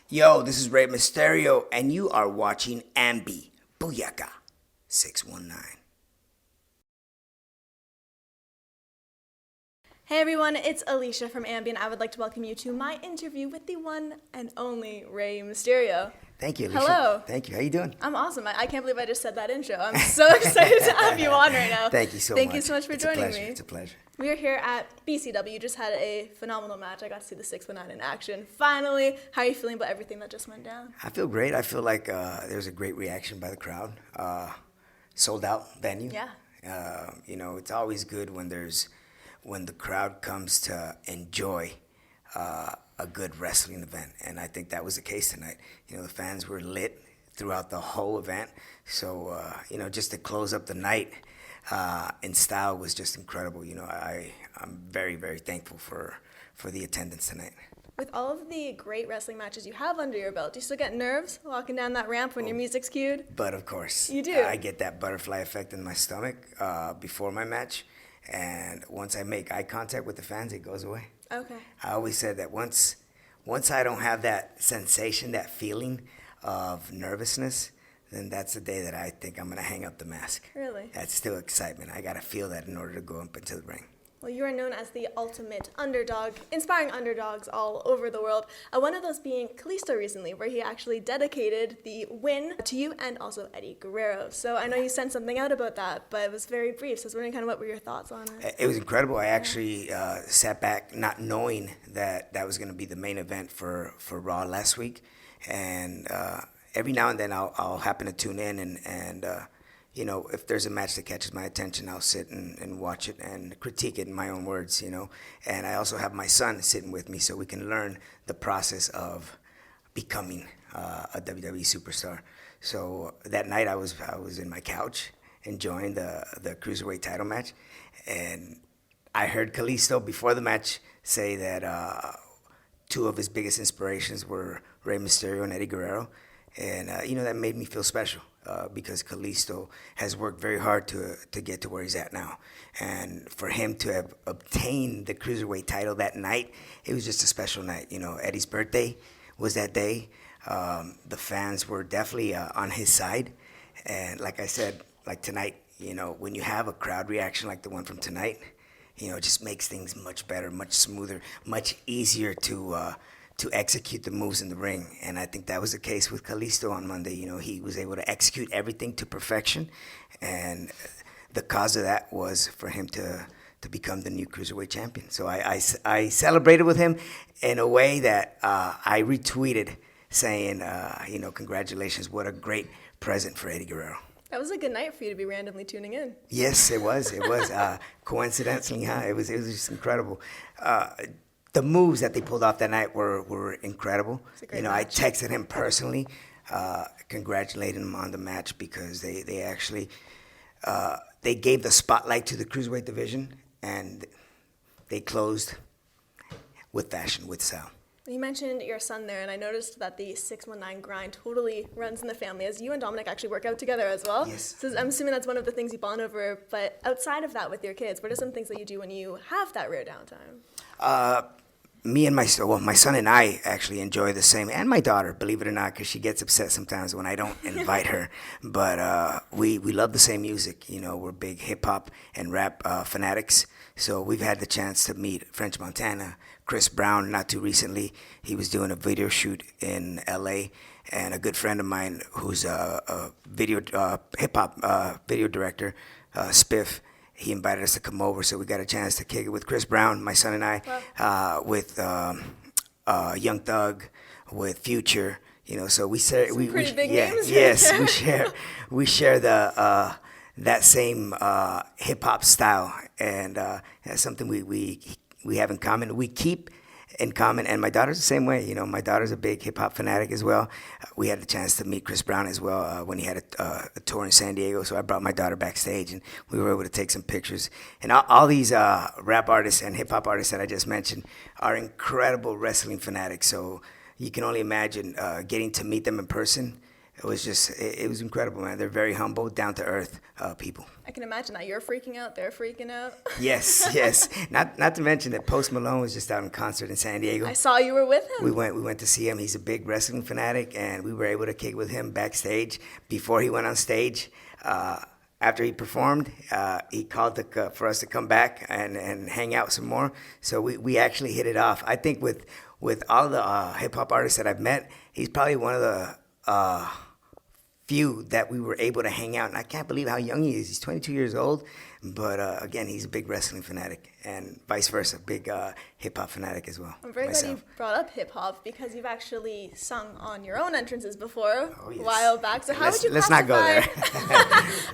Yo, this is Rey Mysterio, and you are watching AMBY. Booyaka 619. Hey everyone, it's Alicia from AMBY, and I would like to welcome you to my interview with the one and only Rey Mysterio. Thank you, Alicia. Hello. Thank you. How you doing? I'm awesome. I can't believe I just said that intro. I'm so excited to have you on right now. Thank you so much. Thank you so much for joining me. It's a pleasure. We are here at BCW. You just had a phenomenal match. I got to see the 619 in action. Finally, how are you feeling about everything that just went down? I feel great. I feel like there's a great reaction by the crowd. Sold out venue. Yeah. It's always good when the crowd comes to enjoy a good wrestling event, and I think that was the case tonight. The fans were lit throughout the whole event, so just to close up the night in style was just incredible. I'm very, very thankful for the attendance tonight. With all of the great wrestling matches you have under your belt, do you still get nerves walking down that ramp when your music's cued? But of course. You do? I get that butterfly effect in my stomach before my match, and once I make eye contact with the fans, it goes away. Okay. I always said that once I don't have that sensation, that feeling of nervousness, then that's the day that I think I'm going to hang up the mask. Really? That's still excitement. I got to feel that in order to go up into the ring. Well, you are known as the ultimate underdog, inspiring underdogs all over the world. One of those being Kalistos recently, where he actually dedicated the win to you and also Eddie Guerrero. So I know you sent something out about that, but it was very brief. So I was wondering kind of what were your thoughts on it? It was incredible. I actually sat back not knowing that was going to be the main event for Raw last week. And every now and then I'll happen to tune in and if there's a match that catches my attention, I'll sit and watch it and critique it in my own words, And I also have my son sitting with me so we can learn the process of becoming a WWE superstar. So that night I was in my couch enjoying the Cruiserweight title match, and I heard Kalisto before the match say that two of his biggest inspirations were Rey Mysterio and Eddie Guerrero. And, that made me feel special because Kalisto has worked very hard to get to where he's at now. And for him to have obtained the Cruiserweight title that night, it was just a special night. Eddie's birthday was that day. The fans were definitely on his side. And like I said, like tonight, when you have a crowd reaction like the one from tonight, it just makes things much better, much smoother, much easier to execute the moves in the ring. And I think that was the case with Kalisto on Monday. He was able to execute everything to perfection. And the cause of that was for him to become the new Cruiserweight champion. So I celebrated with him in a way that I retweeted saying, congratulations, what a great present for Eddie Guerrero. That was a good night for you to be randomly tuning in. Yes, it was. It was. Coincidentally, it was just incredible. The moves that they pulled off that night were incredible. I texted him personally, congratulating him on the match because they actually they gave the spotlight to the Cruiserweight division, and they closed with fashion, with style. You mentioned your son there, and I noticed that the 619 grind totally runs in the family, as you and Dominic actually work out together as well. Yes. So I'm assuming that's one of the things you bond over. But outside of that with your kids, what are some things that you do when you have that rare downtime? Me and my son and I actually enjoy the same, and my daughter, believe it or not, because she gets upset sometimes when I don't invite her. But we love the same music. We're big hip-hop and rap fanatics. So we've had the chance to meet French Montana, Chris Brown, not too recently. He was doing a video shoot in L.A., and a good friend of mine who's a hip-hop video director, Spiff, he invited us to come over, so we got a chance to kick it with Chris Brown, my son and I, with Young Thug, with Future. So we share. Pretty big names. Yes, we share the that same hip hop style, and that's something we have in common. We keep in common, and my daughter's the same way. My daughter's a big hip hop fanatic as well. We had the chance to meet Chris Brown as well when he had a tour in San Diego. So I brought my daughter backstage, and we were able to take some pictures. And all these rap artists and hip hop artists that I just mentioned are incredible wrestling fanatics. So you can only imagine getting to meet them in person. it was just, it was incredible, man. They're very humble, down to earth people. I can imagine that. You're freaking out, they're freaking out. Yes, yes. Not to mention that Post Malone was just out in concert in San Diego. I saw you were with him. We went to see him. He's a big wrestling fanatic, and we were able to kick with him backstage before he went on stage. After he performed, he called for us to come back and hang out some more. So we actually hit it off. I think with all the hip hop artists that I've met, he's probably one of the few that we were able to hang out. And I can't believe how young he is. He's 22 years old. But again, he's a big wrestling fanatic, and vice versa, big hip-hop fanatic as well. I'm very glad you brought up hip-hop because you've actually sung on your own entrances before a while back. So how would you Let's not go there.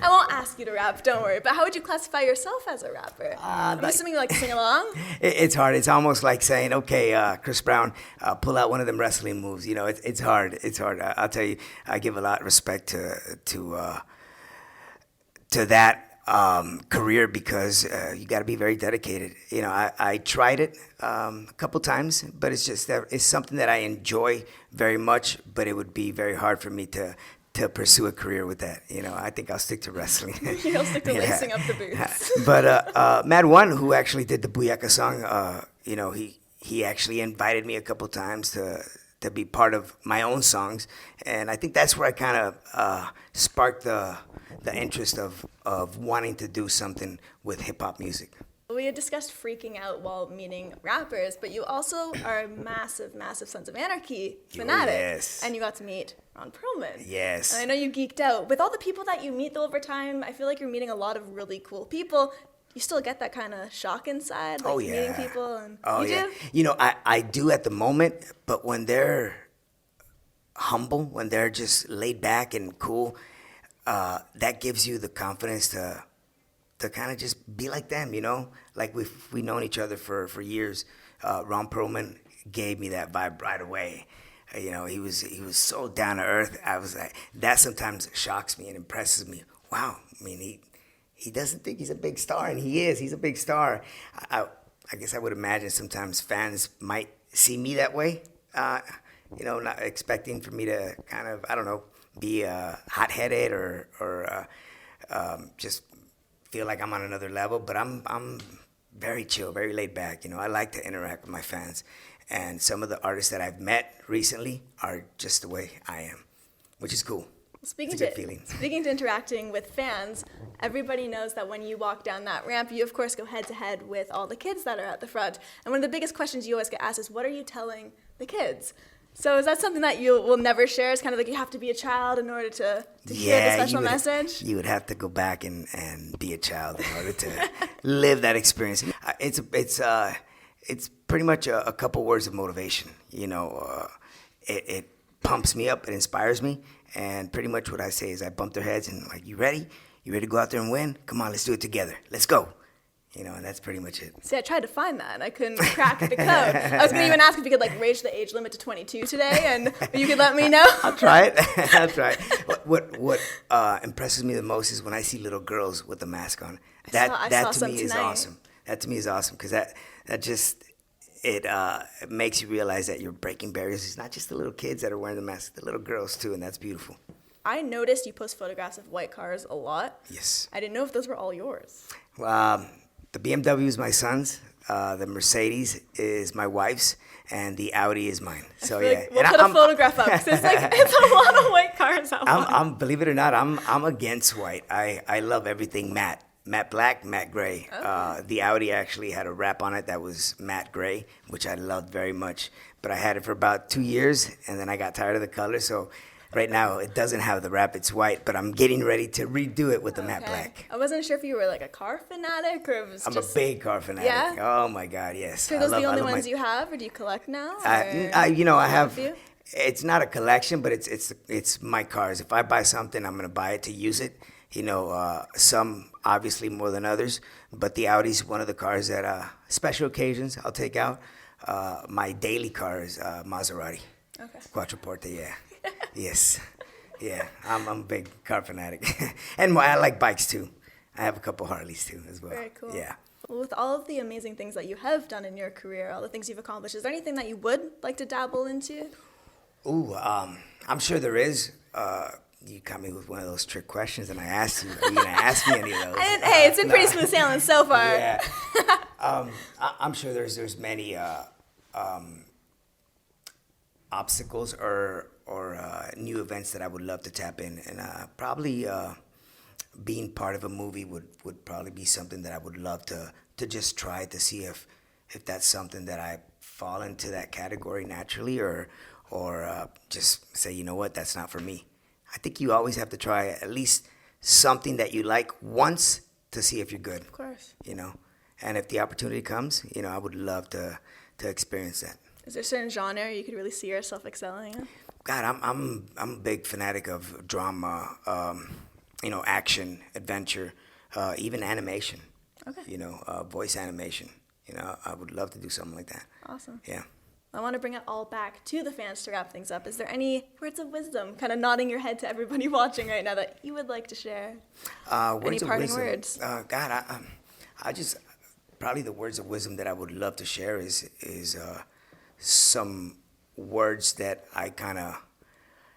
I won't ask you to rap, don't worry. But how would you classify yourself as a rapper? I'm assuming you like to sing along? It's hard. It's almost like saying, okay, Chris Brown, pull out one of them wrestling moves. You know, it's hard. It's hard. I'll tell you, I give a lot of respect to that career because you got to be very dedicated. You know, I tried it a couple times, but it's just that it's something that I enjoy very much, but it would be very hard for me to pursue a career with that. You know, I think I'll stick to wrestling. You'll stick to lacing up the boots. But Mad One, who actually did the Booyaka song, you know, he actually invited me a couple times to be part of my own songs, and I think that's where I kind of sparked the interest of wanting to do something with hip-hop music. We had discussed freaking out while meeting rappers, but you also are a massive, massive Sons of Anarchy fanatic. Yes. And you got to meet Ron Perlman. Yes. And I know you geeked out. With all the people that you meet though over time, I feel like you're meeting a lot of really cool people. You still get that kind of shock inside, like meeting people, and you do? You know, I do at the moment, but when they're humble, when they're just laid back and cool, that gives you the confidence to kind of just be like them, you know? Like we've known each other for years. Ron Perlman gave me that vibe right away. You know, he was so down to earth. I was like, that sometimes shocks me and impresses me. Wow, I mean, he doesn't think he's a big star, and he is. He's a big star. I guess I would imagine sometimes fans might see me that way, you know, not expecting for me to kind of, I don't know, be hot-headed or just feel like I'm on another level. But I'm very chill, very laid back. You know, I like to interact with my fans. And some of the artists that I've met recently are just the way I am, which is cool. Speaking to interacting with fans, everybody knows that when you walk down that ramp, you of course go head to head with all the kids that are at the front. And one of the biggest questions you always get asked is, what are you telling the kids? So is that something that you will never share? It's kind of like you have to be a child in order to hear the special message? You would have to go back and be a child in order to live that experience. It's pretty much a couple words of motivation. You know, it pumps me up, it inspires me, and pretty much what I say is I bump their heads and like, you ready? You ready to go out there and win? Come on, let's do it together. Let's go. You know, and that's pretty much it. See, I tried to find that, and I couldn't crack the code. I was going to even ask if you could, like, raise the age limit to 22 today, and you could let me know. I'll try it. I'll try it. What impresses me the most is when I see little girls with the mask on. That to me is awesome. That to me is awesome, because that just, it makes you realize that you're breaking barriers. It's not just the little kids that are wearing the mask, the little girls, too, and that's beautiful. I noticed you post photographs of white cars a lot. Yes. I didn't know if those were all yours. The BMW is my son's, the Mercedes is my wife's, and the Audi is mine. So yeah, like we'll put a photograph up because it's a lot of white cars out. I'm believe it or not, I'm against white. I love everything matte black, matte gray. Okay. The Audi actually had a wrap on it that was matte gray, which I loved very much. But I had it for about 2 years, and then I got tired of the color, so. Right now, it doesn't have the wrap, it's white, but I'm getting ready to redo it with the matte black. I wasn't sure if you were like a car fanatic or if it was I'm a big car fanatic. Yeah? Oh my God, yes. So are those the only ones you have, or do you collect now? I have, it's not a collection, but it's my cars. If I buy something, I'm going to buy it to use it. You know, some obviously more than others, but the Audi's one of the cars that special occasions I'll take out. My daily car is Maserati. Okay. Quattroporte, yeah. Yes. Yeah, I'm a big car fanatic. And I like bikes too. I have a couple Harleys too as well. Very cool. Yeah. Well, with all of the amazing things that you have done in your career, all the things you've accomplished, is there anything that you would like to dabble into? Ooh, I'm sure there is. You caught me with one of those trick questions, and I asked you, are you going to ask me any of those? Hey, it's been pretty smooth sailing so far. Yeah. I'm sure there's many obstacles or new events that I would love to tap in, and probably being part of a movie would probably be something that I would love to just try to see if that's something that I fall into that category naturally, or just say, you know what, that's not for me. I think you always have to try at least something that you like once to see if you're good. Of course. You know, and if the opportunity comes, you know, I would love to experience that. Is there a certain genre you could really see yourself excelling in? God, I'm a big fanatic of drama, you know, action, adventure, even animation. Okay. You know, voice animation. You know, I would love to do something like that. Awesome. Yeah. I want to bring it all back to the fans to wrap things up. Is there any words of wisdom, kind of nodding your head to everybody watching right now, that you would like to share? Any parting words? God, I just probably the words of wisdom that I would love to share is some words that I kind of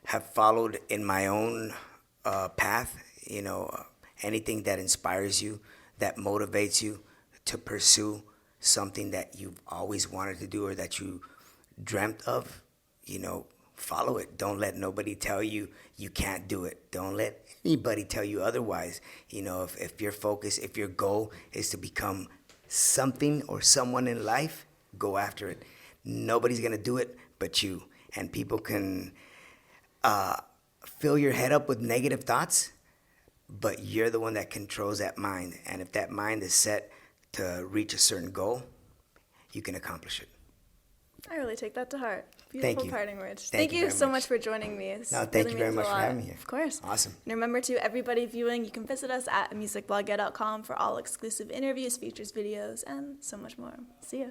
have followed in my own path. You know, anything that inspires you, that motivates you to pursue something that you've always wanted to do or that you dreamt of, you know, follow it. Don't let nobody tell you you can't do it. Don't let anybody tell you otherwise. You know, if your focus, if your goal is to become something or someone in life, go after it. Nobody's going to do it but you. And people can fill your head up with negative thoughts, but you're the one that controls that mind. And if that mind is set to reach a certain goal, you can accomplish it. I really take that to heart. Thank Beautiful you. parting words. Thank you you very so much. much for joining me. No, thank you very much for having me here. Of course. Awesome. And remember, to everybody viewing, you can visit us at musicblogger.com for all exclusive interviews, features, videos, and so much more. See ya.